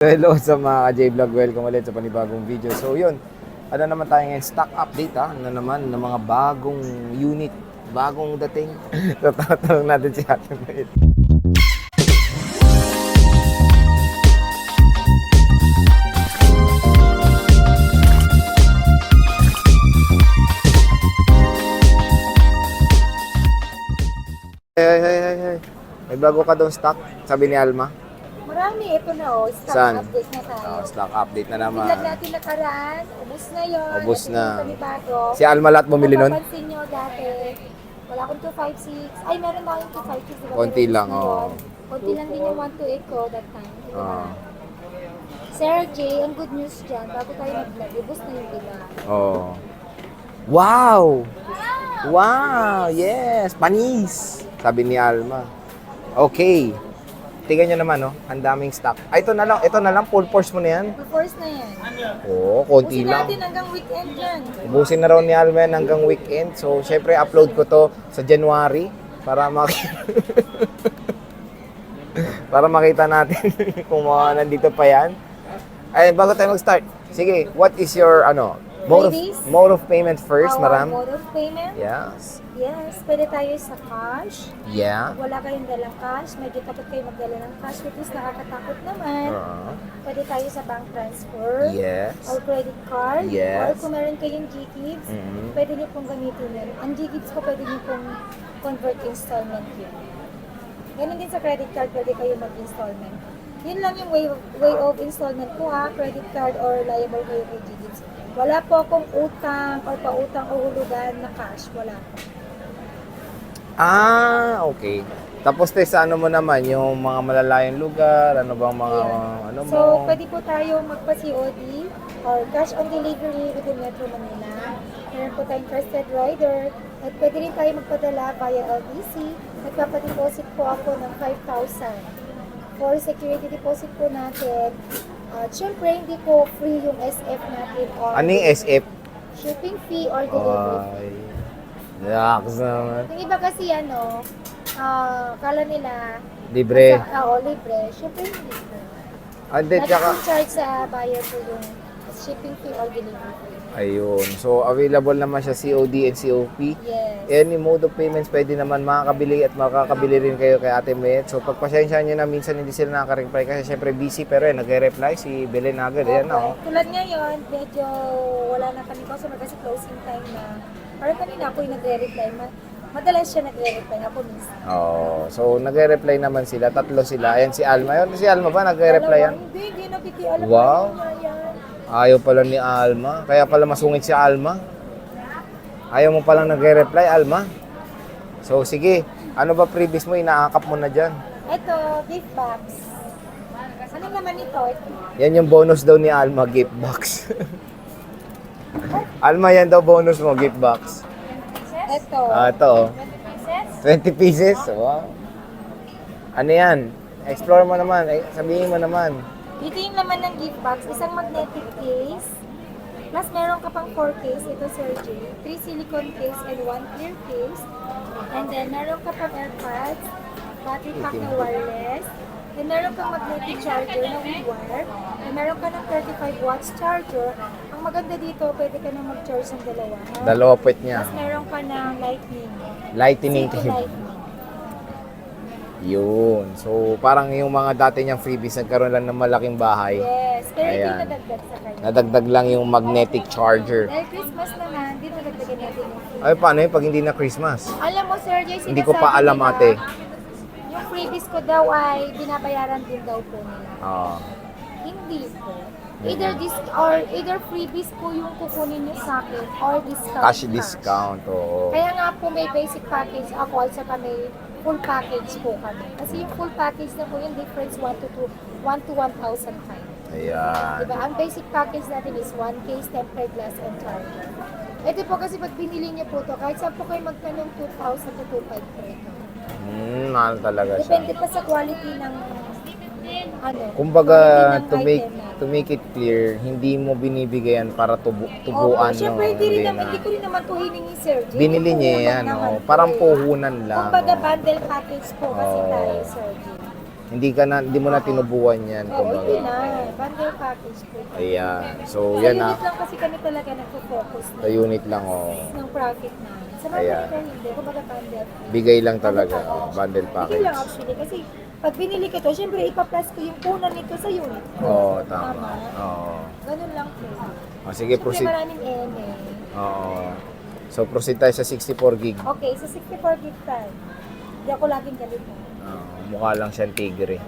Hello sa mga ka-J-Vlog, welcome ulit sa panibagong video. So yun, ano naman tayo ngayon, stock update ano naman ng mga bagong unit, bagong dating. Tatanong natin si Ate Mael. Hey. May bago ka daw stock, sabi ni Alma. Marami, ito na stock Saan? update na tayo. Stock update na naman. Tignan natin nakaraan, ubus na yun. Ubus Ito na. yung panibago. Si Alma lahat bumili nun? Mapapansin nyo dati, wala akong 256. Ay, meron na akong 256. Diba? Konti Pero lang, ubus na oh. yun. Konti lang din yung 128 ko that time. Diba? Oh. Sir J, ang good news dyan, bago tayo mag-vlog, ubus na yung iba. Oh. Wow! Wow! Yes! Panis! Sabi ni Alma. Okay. Tingnan nyo naman, no? Ang daming stock. Ay, ito na lang, full force mo na yan. Full force na yan. Oo, konti Ubusin lang. natin hanggang weekend yan. Ubusin na raw ni Alma yan hanggang weekend. So, syempre, upload ko to sa January para para makita natin kung nandito pa yan. Ay, bago tayo mag-start. Sige, what is your, Ladies? mode of payment first, Our maram? mode of payment? Yes. Yes, pwede tayo sa cash. Yeah. Wala kayong dalang cash, medyo takot kayo magdala ng cash, which is nakakatakot naman. Pwede tayo sa bank transfer. Yes. Or credit card. Yes. Or kung meron kayong GGIFs, pwede niyo pong gamitin yun. Ang GGIFs ko pwede niyo pong convert installment yun. Ganun din sa credit card, pwede kayo mag-installment. Yun lang yung way of installment ko credit card or liable kayo kay GGIFs. Wala po akong utang or pautang o hulugan na cash. Wala po. Okay. Tapos sa ano mo naman, yung mga malalayong lugar, ano bang mga, ano mo? So, pwede po tayo magpa-COD or cash on delivery within Metro Manila. Meron po tayong trusted rider. At pwede rin tayo magpadala via LTC. Nagpapadeposit po ako ng 5,000. For security deposit po natin, syempre hindi po free yung SF natin. Or Ano yung SF? shipping fee or delivery fee. Ay, yaks naman. Yung iba kasi kala nila, Libre. libre. Syempre hindi po. Hindi, tsaka, Charge sa buyer po yung shipping fee or delivery fee. ayun. So, available naman siya COD and COP. Yes. Any mode of payments, pwede naman makakabili at makakabili rin kayo kay Ate Met. So, pagpasensya nyo na, minsan hindi sila nakaka-reply kasi syempre busy, pero nagre-reply si Belen agad. Ayan na, Tulad ngayon, medyo wala na kami customer kasi closing time na. Parang kanina ako yung nagre-reply. Madalas siya nagre-reply. Ako minsan. So, nagre-reply naman sila. Tatlo sila. Ayan si Alma. Yun, si Alma ba nagre-reply yan? Hindi nabiti. Alam Wow. mo niya yan. Ayaw pala ni Alma. Kaya pala masungit si Alma. Ayaw mo palang nagre-reply, Alma. So, sige. Ano ba previous mo? Inaakap mo na dyan. Ito, gift box. Ano naman ito? Yan yung bonus daw ni Alma, gift box. Alma, yan daw bonus mo, gift box. Ito. Ito, 20 pieces. 20 pieces. Wow. Ano yan? Explore mo naman. Sabihin mo naman. Dito yung laman ng gift box. Isang magnetic case. Plus, meron ka pang 4 case. Ito, Sir J. 3 silicone case and 1 clear case. And then, meron ka pang AirPods. Battery pack na wireless. And meron kang magnetic charger na with wire. And meron ka ng 35 watts charger. Ang maganda dito, pwede ka na mag-charge ng dalawa. No? Dalawa puwet niya. Tapos meron ka ng lightning. Lightning City cable. lightning. Yun. So, parang yung mga dati niyang freebies, nagkaroon lang ng malaking bahay. Yes. Pero hindi Ayan. nadagdag sa kanya. Nadagdag lang yung magnetic charger. Dahil Christmas naman, dito nadagdagan natin yung free. Ay, paano yun pag hindi na Christmas? Alam mo, Sir Jay, Hindi ko pa sinasabi alam, nila, ate. Yung freebies ko daw ay binabayaran din daw po nila. Hindi po. Either freebies po yung kukunin niyo sa akin or discount. Cash discount, oo. Kaya nga po may basic package ako at saka may full package po kami. Kasi yung full package na po yung difference 1 to 1,005. Ayan. Diba? Ang basic package natin is 1 case, tempered glass, and charger. Ito po kasi pag binili niyo po to, kahit saan po kayo magtanong 2,000 to 2,500 po ito. Mahal talaga siya. Depende pa sa quality ng Kumbaga, quality ng to make it clear, hindi mo binibigayan para tubuan. Opo, syempre Hindi hindi ko rin naman po hiningi, Sir G. Binili niya yan, Puhunan naman po parang eh. puhunan lang. Kumbaga bundle package po kasi Oo. tayo, Sir G. Hindi mo na tinubuan yan. Oo, hindi Kumbaga. na. Bundle package po. Ayan. So, Sa yan unit ah. lang kasi kami talaga nagpo-focus Sa unit lang, oh. ng profit na. Sa mga Ayan. ganito hindi. Kumbaga bundle. Bigay lang talaga. Oh, bundle Hindi package. lang actually. Kasi pag binili ko to, syempre ipa-plus ko yung punan nito sa unit ko. Oo, tama. Oo. Ganun lang po. Oh, sige, Syempre proceed. maraming eme. Oo. So, proceed tayo sa 64 gig. Okay, sa 64 gig time. Hindi ako laging ganito. Mukha lang siyang tigre.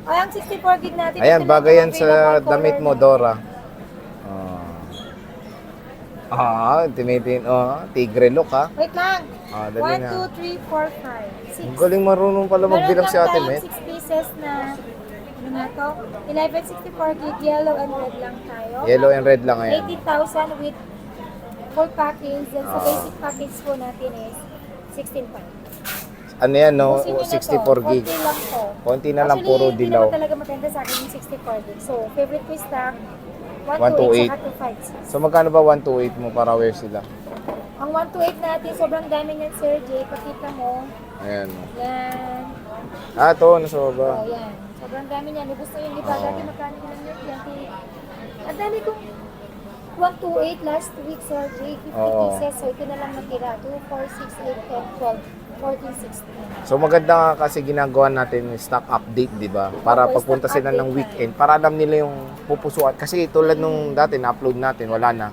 Ay, ang 64 gig natin. Ayan, ito lang bagay yan ang sa available damit color mo, na. Dora. Tinitin. Tigre look, ha? Wait lang. Dali 1, na. 2, 3, 4, 5, 6. Ang galing marunong pala magbilang si Ate Met. 6 pieces na, ano na to? 11 64 gig, yellow and red lang tayo. Yellow and red lang ayan. 18,000 with full package. Then sa Ah. basic package po natin is 16,500. Ano yan, no? Busin nyo na to. 64 gig. Konti lang to. Konti na lang, Actually, puro hindi dilaw. naman talaga maganda sa akin yung 64 gig. So, favorite ko is stock, 128. 128 saka 256. So, magkano ba 128 mo para wear sila? Ang 128 natin, sobrang dami niyan, Sir Jay. Pakita mo. Ayan. Yan. To, nasa baba. Oh, yan. Sobrang dami niyan. Gusto yung iba. Oo. Dati magkano lang yun? 20. Ang dami kong 128 last week, Sir Jay. 50 Oo. pieces. So, ito na lang natira. 2, 4, 6, 8, 10, 12, 14, 16. So maganda nga kasi ginagawa natin yung stock update, di ba? Para Opo, pagpunta stock sila update ng na. weekend, para alam nila yung pupusuan. Kasi tulad nung dati na-upload natin, wala na.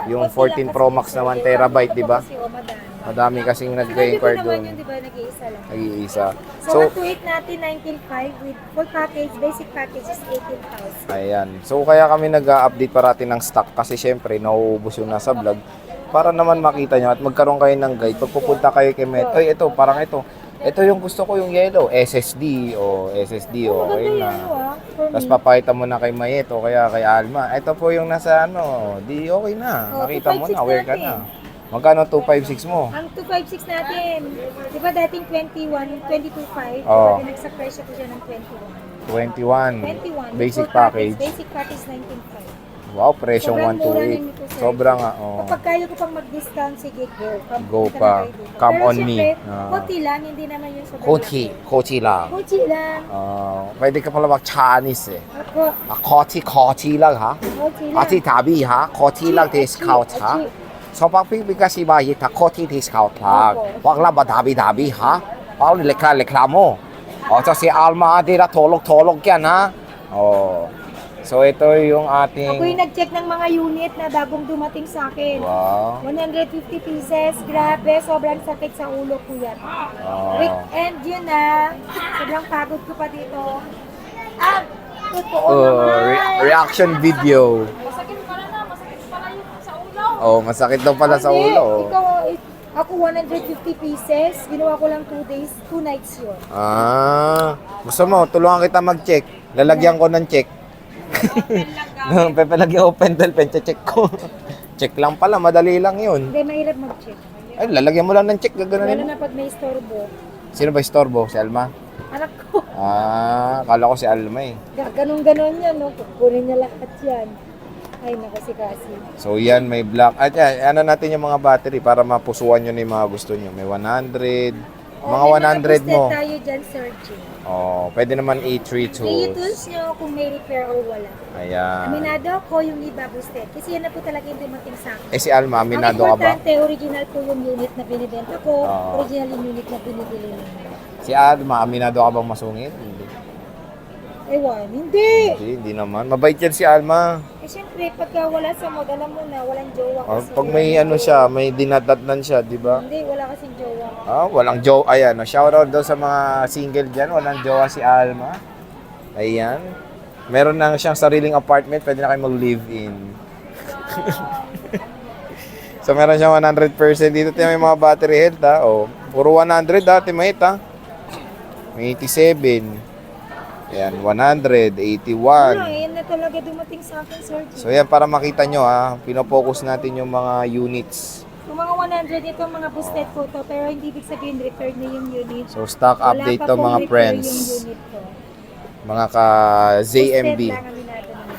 Yung 14 Pro Max na 1 terabyte, di ba? Madami kasing nag-inquire Sinabi ko naman doon. yun, di ba? Nag-iisa lang. Nag-iisa. So, So, 128 natin, 19.5 with full package, basic package is 18,000. ayan. So kaya kami nag-update parati ng stock kasi syempre nauubos yung nasa vlog. Para naman makita nyo at magkaroon kayo ng guide. Pag pupunta kayo kay Met, oy, ito, parang ito. Ito yung gusto ko, yung yellow. SSD o SSD o okay Maganda na. yun, for Tapos me. papakita mo na kay Mayet o kaya kay Alma. Ito po yung nasa ano, di okay na. Oh, Nakita mo na, 256 aware ka natin. na. Magkano 256 mo? Ang 256 natin, di ba dating 22.5? Oo. Diba nagsa presyo ko siya ng 21. 21. 21. Basic Full package. Basic package 19.5. Wow, presyong Sobrang mura na 128. nito, sir. Sobrang nga, oh. Kapag kaya ko pang mag-discount, sige, go. Go Punta na pa. kayo dito. Come Pero on me. syempre, Ah. konti lang, hindi naman yung sobrang Kochi. laki. Kochi lang. Konti lang. Pwede ka pala mag-Chinese eh. Ako, Kochi lang ha? konti lang. Kochi tabi ha? Kochi lang discount ha? So pagbibigay ba ita Kochi discount lang? Opo. Wag lang ba dabi ha? Wag reklamo. O so si Alma dira tolog yan ha? Oh. So ito yung Ako yung ating nag-check ng mga unit na bagong dumating sa akin. wow. 150 pieces, grabe, sobrang sakit sa ulo ko yan. Oh. Weekend yun na, sobrang pagod ko pa dito. Totoo Oh, naman. reaction video. Masakit pala yung sa ulo. Oh, masakit daw pala sa Hindi, ulo. Ikaw, ako 150 pieces, ginawa ko lang 2 days, 2 nights yun. Gusto mo, tulungan kita mag-check. Lalagyan ko ng check. Pepelagyan ko pentel pen, check ko. Check lang pala, madali lang yun. Hindi, mahirap mag-check. Ay, lalagyan mo lang ng check, Lalo gaganunin mo. na pag may istorbo. Sino ba istorbo? Si Alma? Anak ko, Kala ko si Alma eh. ganun-ganon yan, no? Kukunin niya lahat yan. Ay, naku si Cassie. So yan, may black. At yan, ano natin yung mga battery para mapusuan nyo na yung mga gusto nyo. May 100. Mga 100 mo. Tayo dyan, Sir G. Oh, pwede naman E3 I-tools tools. nyo kung may repair or wala. Ayan. Aminado ako yung iba boosted. Kasi yan na po talaga yung dumating sa akin. Eh si Alma, aminado ka Ang ba? importante, original po yung unit na binibenta ko. Oo. Original yung unit na binibili ninyo. Si Alma, aminado ka bang masungit? Hindi. Ewan, hindi. Hindi naman. Mabait yan si Alma. Eh syempre, pagka wala sa mod, alam mo na, walang jowa Oh, kasi. pag may ano siya, may dinadatnan siya, di ba? Hindi, wala kasing jowa. Walang jowa. Ayan, shoutout daw sa mga single dyan. Walang jowa si Alma. Ayan. Meron na siyang sariling apartment. Pwede na kayo mag-live-in. So, meron siyang 100% dito. Tayo may mga battery health, ha. Oh, puro 100 dati, mate, ha. May 87. Ayan, 100, 81. Wala, yan na talaga dumating sa akin, Sir G. So, yan, para makita nyo, ha. Pinopokus natin yung mga units. Yung mga 100 ito, mga boosted po to, pero hindi ibig sabihin repair na yung unit. So, stock Wala update pa to, pong mga repair friends. yung unit ko. Mga ka-ZMB. Boosted lang, aminado naman.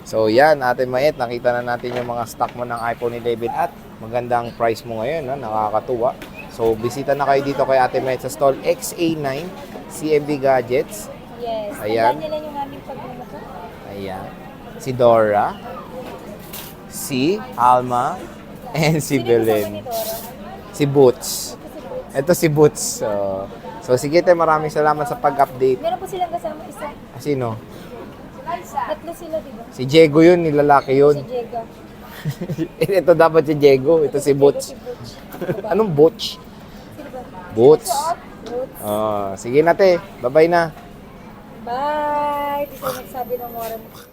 So yan, Ate Mayet, nakita na natin yung mga stock mo ng iPhone 11 at magandang price mo ngayon, ha? Nakakatuwa. So, bisita na kayo dito kay Ate Met sa stall XA9 CMB Gadgets. Yes. Ayan. Tandaan nyo lang yung aming pagmumukha. Ayan. Si Dora, si Alma, and si Sino kasama ni Belen. Dora? Si Boots. Ito si Boots. Ito si Boots. So sige te, maraming salamat sa pag-update. Meron po silang kasama isa. Sino? Tatlo sila, di ba? Si Diego yun, nilalaki Si yun. Jega. Ito dapat si Diego, ito si Boots. Si Boots. Anong Boots? Sino ba? Boots. Boots. Sige na te, bye-bye na. Bye! Di ko nagsabi ng oras.